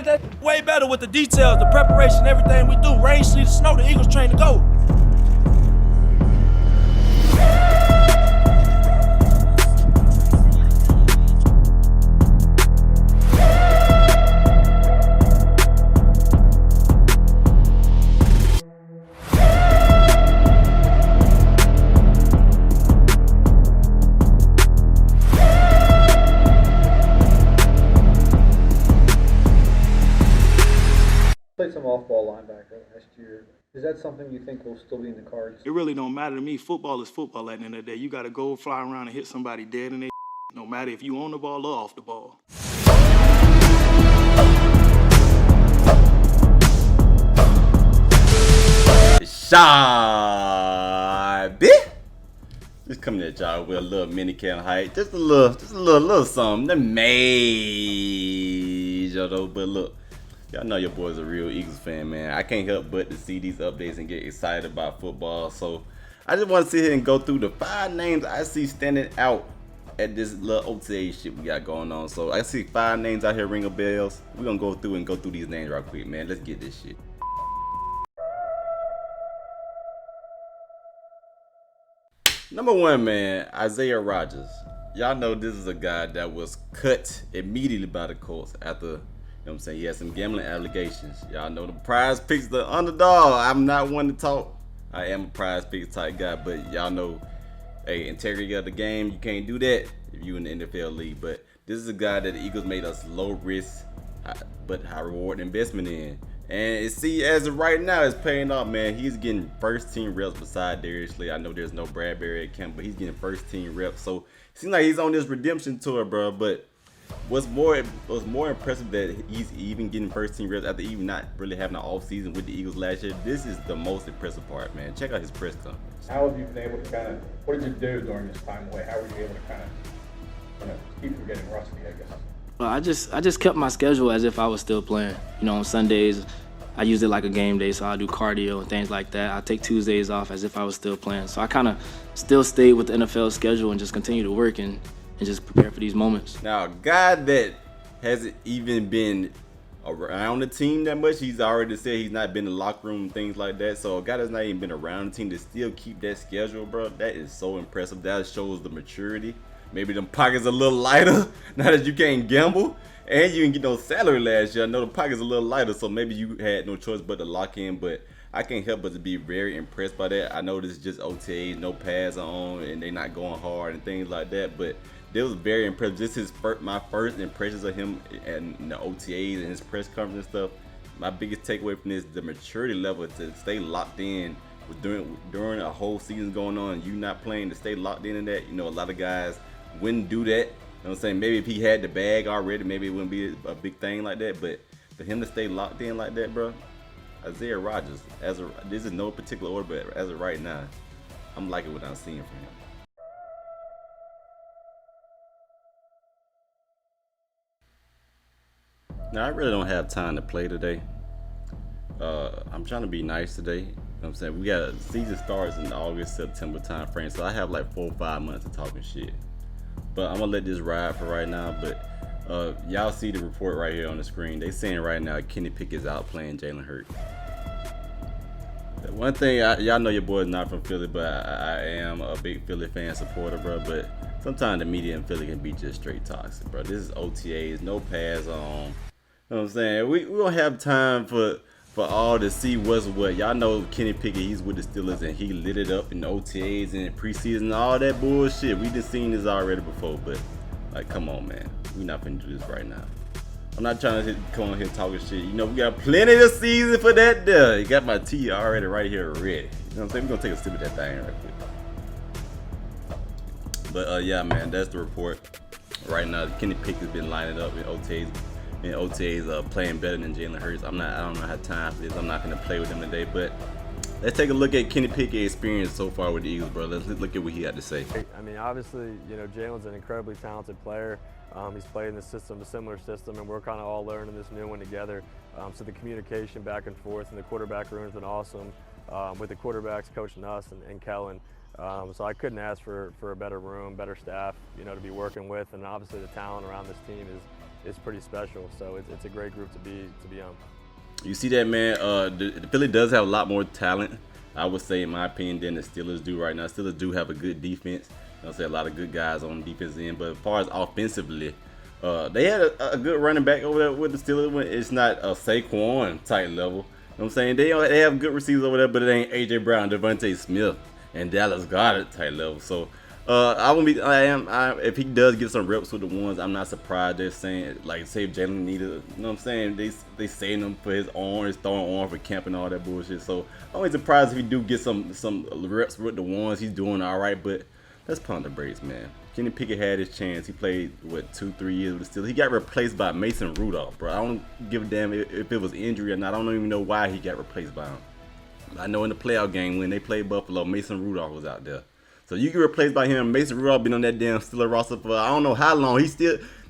that way better with the details, the preparation, everything we do. Rain, sleet, or snow, the Eagles train to go. Played some off-ball linebacker last year. Is that something you think will still be in the cards? It really don't matter to me. Football is football at the end of the day. You got to go fly around and hit somebody dead in their no matter if you on the ball or off the ball. Shabby. Just coming at y'all with a little mini can height. Just a little something. The major though, but look. Y'all know your boy's a real Eagles fan, man. I can't help but to see these updates and get excited about football. So I just want to sit here and go through the 5 names I see standing out at this little OTA shit we got going on. So I see 5 names out here ringing bells. We're going to go through these names right quick, man. Let's get this shit. Number 1, man, Isaiah Rodgers. Y'all know this is a guy that was cut immediately by the Colts after, you know what I'm saying, he had some gambling allegations. Y'all know the prize picks the underdog. I'm not one to talk. I am a prize picks type guy, but y'all know, hey, integrity of the game, you can't do that if you in the NFL league. But this is a guy that the Eagles made us low risk but high reward investment in. And as of right now, it's paying off, man. He's getting first team reps beside Darius Slay. I know there's no Bradbury at camp, but he's getting first team reps. So it seems like he's on this redemption tour, bro. But what's more impressive that he's even getting first team reps after even not really having an off season with the Eagles last year. This is the most impressive part, man. Check out his press conference. How have you been able to what did you do during this time away? How were you able to keep from getting rusty, I guess? Well, I just kept my schedule as if I was still playing. You know, on Sundays, I use it like a game day, so I do cardio and things like that. I take Tuesdays off as if I was still playing. So I kind of still stayed with the NFL schedule and just continue to work and just prepare for these moments. Now, a guy that hasn't even been around the team that much, he's already said he's not been in the locker room and things like that. So a guy that's not even been around the team to still keep that schedule, bro, that is so impressive. That shows the maturity. Maybe them pockets a little lighter now that you can't gamble and you didn't get no salary last year. I know the pockets a little lighter, so maybe you had no choice but to lock in. But I can't help but to be very impressed by that. I know this is just OTAs, no pads on, and they not going hard and things like that. But it was very impressive. This is my first impressions of him and the OTAs and his press conference and stuff. My biggest takeaway from this is the maturity level to stay locked in during a whole season going on. You not playing to stay locked in that. You know, a lot of guys wouldn't do that. You know what I'm saying? Maybe if he had the bag already, maybe it wouldn't be a big thing like that. But for him to stay locked in like that, bro, Isaiah Rodgers, this is no particular order, but as of right now, I'm liking what I'm seeing from him. Now, I really don't have time to play today. I'm trying to be nice today. You know what I'm saying? We got season starts in August, September time frame, so I have like 4 or 5 months of talking shit. But I'm gonna let this ride for right now. But y'all see the report right here on the screen. They saying right now Kenny Pickett's out playing Jalen Hurts. One thing, y'all know your boy is not from Philly, but I am a big Philly fan supporter, bro. But sometimes the media in Philly can be just straight toxic, bro. This is OTAs, no pads on. You know what I'm saying? We don't have time for all to see what's what. Y'all know Kenny Pickett, he's with the Steelers and he lit it up in the OTAs and preseason and all that bullshit. We just seen this already before, but like, come on, man. We not finna do this right now. I'm not trying to come on here talking shit. You know, we got plenty of season for that there. You got my tea already right here ready. You know what I'm saying? We're gonna take a sip of that thing right quick. But yeah, man, that's the report. Right now, Kenny Pickett's been lining up in OTAs. And OTA's playing better than Jalen Hurts. I don't have time for this. I'm not gonna play with him today. But let's take a look at Kenny Pickett's experience so far with the Eagles, bro. Let's look at what he had to say. I mean, obviously, you know, Jalen's an incredibly talented player. He's played in this system, a similar system, and we're kind of all learning this new one together. So the communication back and forth in the quarterback room has been awesome, with the quarterbacks coaching us and Kellen. So I couldn't ask for a better room, better staff, you know, to be working with, and obviously the talent around this team is pretty special. So it's a great group to be on. You see that, man? The Philly does have a lot more talent, I would say, in my opinion, than the Steelers do right now. Steelers do have a good defense. I'll say a lot of good guys on the defense end, but as far as offensively, they had a good running back over there with the Steelers. It's not a Saquon type level. You know what I'm saying? They have good receivers over there, but it ain't A.J. Brown, Devontae Smith, and Dallas Goedert type level. So if he does get some reps with the ones, I'm not surprised. They're saying, like, say Jalen needed, you know what I'm saying? They saving him for his arm, his throwing arm for camp and all that bullshit. So I'm only surprised if he do get some reps with the ones. He's doing all right, but let's pump the brakes, man. Kenny Pickett had his chance. He played, 2-3 years with the Steelers. He got replaced by Mason Rudolph, bro. I don't give a damn if it was injury or not. I don't even know why he got replaced by him. I know in the playoff game when they played Buffalo, Mason Rudolph was out there. So you get replaced by him. Mason Rudolph been on that damn Steelers roster for I don't know how long.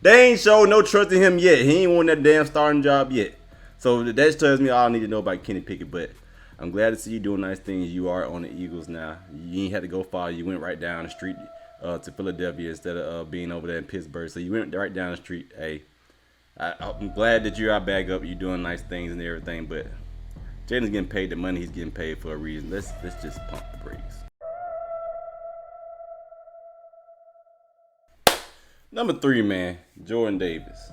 They ain't showed no trust in him yet. He ain't won that damn starting job yet. So that tells me all I need to know about Kenny Pickett. But I'm glad to see you doing nice things. You are on the Eagles now. You ain't had to go far. You went right down the street to Philadelphia instead of being over there in Pittsburgh. So you went right down the street. Hey, I'm glad that you're our backup. You're doing nice things and everything. But Jalen's getting paid the money he's getting paid for a reason. Let's just pump the brakes. Number 3, man, Jordan Davis.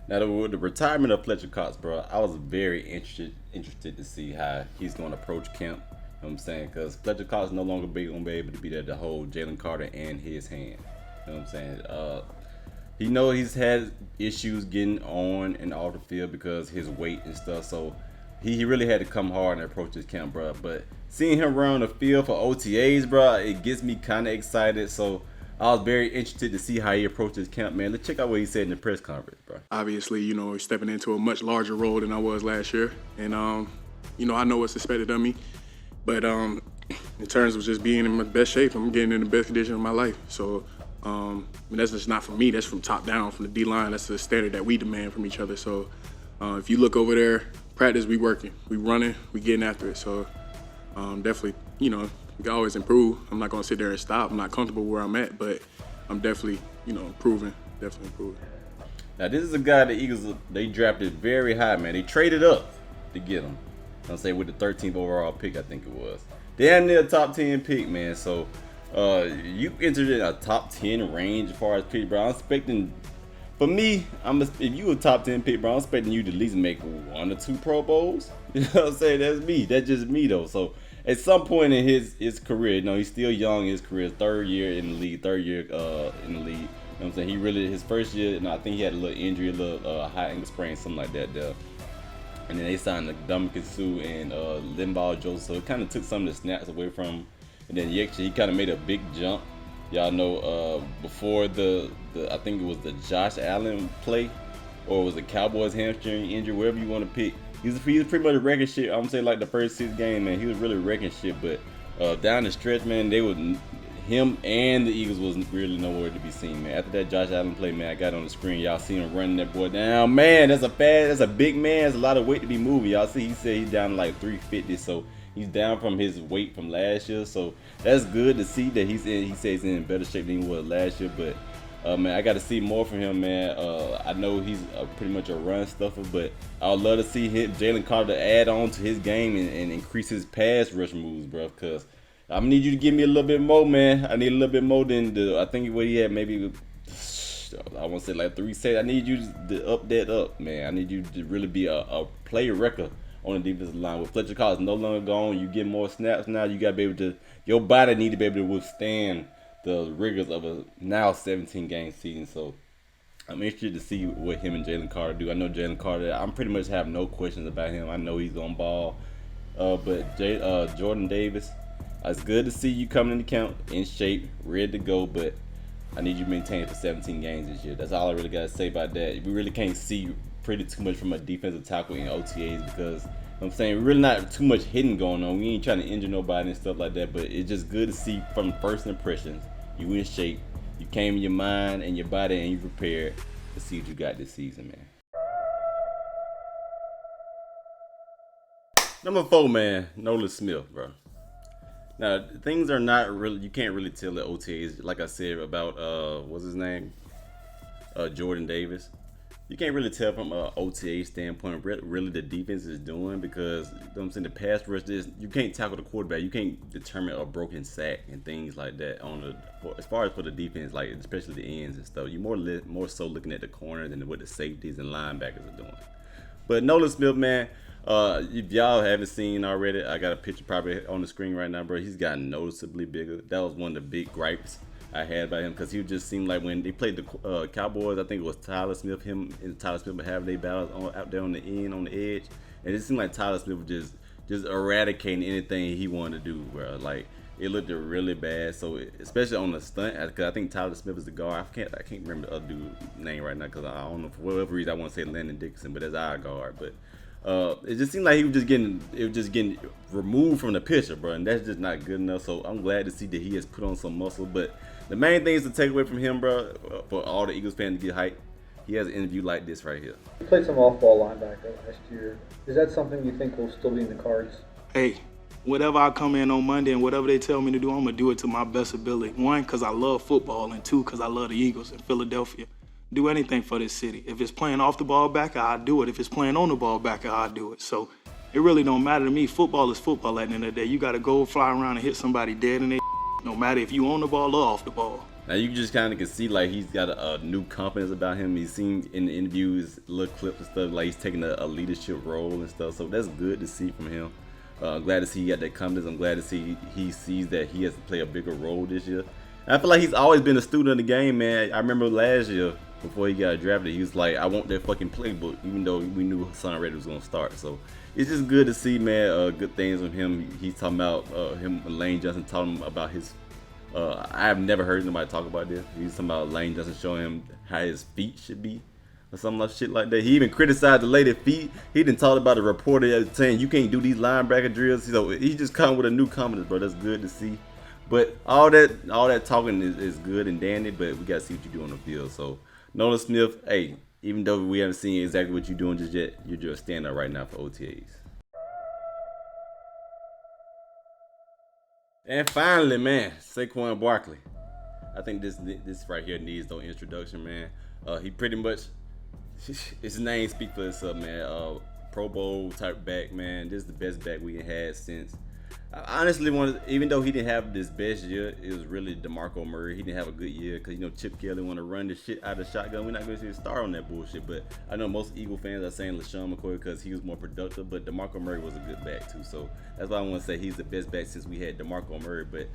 Now, with the retirement of Fletcher Cox, bro, I was very interested to see how he's going to approach camp. You know what I'm saying? Because Fletcher Cox no longer going to be able to be there to hold Jalen Carter and his hand. You know what I'm saying? He knows he's had issues getting on and off the field because his weight and stuff. So he really had to come hard and approach this camp, bro. But seeing him run on the field for OTAs, bro, it gets me kind of excited. So I was very interested to see how he approached this camp, man. Let's check out what he said in the press conference, bro. Obviously, stepping into a much larger role than I was last year. And, I know what's expected of me. But in terms of just being in my best shape, I'm getting in the best condition of my life. So that's just not from me. That's from top down, from the D-line. That's the standard that we demand from each other. So if you look over there, practice, we working. We running, we getting after it. So definitely, we can always improve. I'm not going to sit there and stop. I'm not comfortable where I'm at, but I'm definitely, improving. Definitely improving. Now, this is a guy the Eagles, they drafted very high, man. They traded up to get him. I'll say with the 13th overall pick, I think it was. Damn near a top 10 pick, man. So you entered in a top 10 range as far as pick, bro. I'm expecting, for me, if you a top 10 pick, bro, I'm expecting you to at least make 1 or 2 Pro Bowls. You know what I'm saying? That's me. That's just me, though. So at some point in his career, he's still young in his career, third year in the league. You know what I'm saying? He really, his first year, I think he had a little injury, a little high ankle sprain, something like that there. And then they signed Ndamukong Suh and Linval Joseph, so it kind of took some of the snaps away from him. And then he kind of made a big jump. Y'all know before I think it was the Josh Allen play, or it was the Cowboys hamstring injury, wherever you want to pick. He was pretty much wrecking shit. I'm saying like the first 6 games, man, he was really wrecking shit. But down the stretch, man, him and the Eagles was really nowhere to be seen, man. After that Josh Allen play, man, I got on the screen. Y'all see him running that boy down. Man, that's a big man. That's a lot of weight to be moving. Y'all see, he said he's down to like 350, so he's down from his weight from last year. So that's good to see that he says he's in better shape than he was last year. But man, I got to see more from him, man. I know he's pretty much a run stuffer, but I would love to see Jalen Carter add on to his game and increase his pass rush moves, bro, because I'm gonna need you to give me a little bit more, man. I need a little bit more than I think what he had, maybe, I want to say like 3 sets. I need you to up that up, man. I need you to really be a play record on the defensive line. With Fletcher Cox no longer gone, you get more snaps now. You gotta be able to, your body need to be able to withstand the rigors of a now 17-game season. So I'm interested to see what him and Jalen Carter do. I know Jalen Carter, I'm pretty much have no questions about him. I know he's gonna ball. But Jordan Davis, it's good to see you coming into camp in shape, ready to go, but I need you to maintain it for 17 games this year. That's all I really got to say about that. We really can't see pretty too much from a defensive tackle in OTAs because, I'm saying, we're really not too much hitting going on. We ain't trying to injure nobody and stuff like that, but it's just good to see from first impressions, you in shape, you came in your mind and your body and you prepared to see what you got this season, man. Number 4, man, Nolan Smith, bro. Now, things are not really, you can't really tell the OTAs, like I said, about, what's his name? Jordan Davis. you can't really tell from a OTA standpoint really the defense is doing, because you know what I'm saying, the pass rush is, you can't tackle the quarterback, you can't determine a broken sack and things like that on the, as far as for the defense, like especially the ends and stuff. You're more so looking at the corner than what the safeties and linebackers are doing. But Nolan Smith, man, if y'all haven't seen already, I got a picture probably on the screen right now, bro. He's gotten noticeably bigger. That was one of the big gripes I had about him, because he just seemed like when they played the Cowboys, I think it was Tyler Smith, him and Tyler Smith would have their battles out there on the end, on the edge, and it seemed like Tyler Smith was just eradicating anything he wanted to do, bro. Like, it looked really bad. So especially on the stunt, because I think Tyler Smith is the guard. I can't remember the other dude's name right now, because I don't know, for whatever reason I want to say Landon Dickinson, but that's our guard. But it just seemed like he was just getting removed from the picture, bro, and that's just not good enough. So I'm glad to see that he has put on some muscle. But the main thing is to take away from him, bro, for all the Eagles fans to get hyped, he has an interview like this right here. You played some off-ball linebacker last year. Is that something you think will still be in the cards? Hey, whatever I come in on Monday and whatever they tell me to do, I'm going to do it to my best ability. One, because I love football, and two, because I love the Eagles in Philadelphia. Do anything for this city. If it's playing off the ball back, I'll do it. If it's playing on the ball back, I'll do it. So it really don't matter to me. Football is football at the end of the day. You got to go fly around and hit somebody dead in their no matter if you on the ball or off the ball. Now you just kind of can see like he's got a new confidence about him. He's seen in the interviews, little clips and stuff, like he's taking a leadership role and stuff. So that's good to see from him. Glad to see he got that confidence. I'm glad to see he sees that he has to play a bigger role this year. And I feel like he's always been a student of the game, man. I remember last year before he got drafted, he was like, I want that fucking playbook, even though we knew Son Reddick was going to start. So it's just good to see, man, good things from him. He's talking about him, Lane Johnson taught him about his I have never heard nobody talk about this. He's talking about Lane Johnson showing him how his feet should be, or something like shit like that. He even criticized the lady's feet. He didn't talk about a reporter saying you can't do these linebacker drills. So he just come with a new confidence, bro. That's good to see. But all that talking is good and dandy, but we gotta see what you do on the field. So Nolan Smith, hey, even though we haven't seen exactly what you're doing just yet, you're just a standout right now for OTAs. And finally, man, Saquon Barkley. I think this right here needs no introduction, man. He pretty much, his name speaks for itself, man. Pro Bowl type back, man. This is the best back we had since. I honestly wanted, even though he didn't have this best year, it was really DeMarco Murray. He didn't have a good year because, you know, Chip Kelly want to run the shit out of the shotgun. We're not going to see a star on that bullshit, but I know most Eagle fans are saying LaShawn McCoy because he was more productive, but DeMarco Murray was a good back too. So that's why I want to say he's the best back since we had DeMarco Murray, but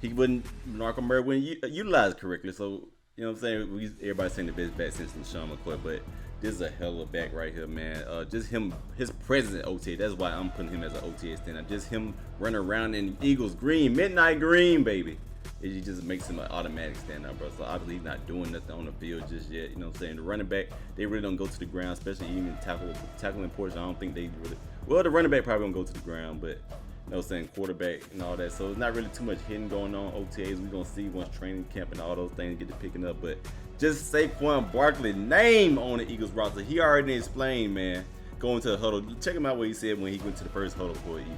DeMarco Murray wouldn't utilize correctly. So, you know what I'm saying? Everybody's saying the best back since LaShawn McCoy, but this is a hell of a back right here, man. Just him, his presence at OTA. That's why I'm putting him as an OTA standout. Just him running around in Eagles green, midnight green, baby. It just makes him an automatic standout, bro. So obviously he's not doing nothing on the field just yet. You know what I'm saying? The running back, they really don't go to the ground, especially even tackling portion. I don't think they really. Well, the running back probably won't go to the ground, but you know what I'm saying, quarterback and all that. So it's not really too much hitting going on OTAs. We're gonna see once training camp and all those things get to picking up, but. Just Saquon Barkley name on the Eagles roster. He already explained, man, going to the huddle. Check him out what he said when he went to the first huddle for the Eagles.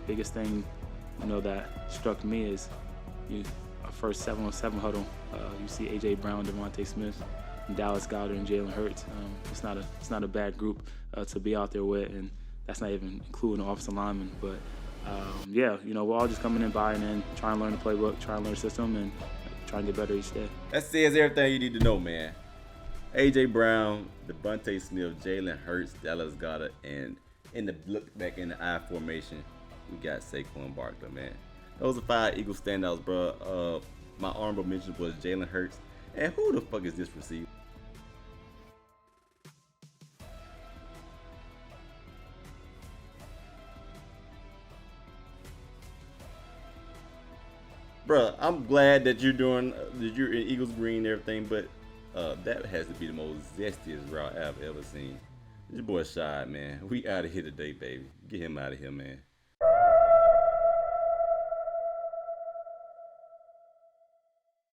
Biggest thing, that struck me is a first 7-on-7 huddle. You see A.J. Brown, Devontae Smith, and Dallas Goedert, and Jalen Hurts. It's not a bad group to be out there with, and that's not even including the offensive linemen. But we're all just coming in, buying in, trying to learn the playbook, trying to learn the system, and trying to get better each day. That says everything you need to know, man. A.J. Brown, Devontae Smith, Jalen Hurts, Dallas Goedert, and in the look back in the I formation, we got Saquon Barkley, man. Those are 5 Eagles standouts, bro. My honorable mention was Jalen Hurts. And who the fuck is this receiver? Bruh, I'm glad that you're in Eagles green and everything, but that has to be the most zestiest route I've ever seen. This boy Shad, man. We out of here today, baby. Get him out of here, man.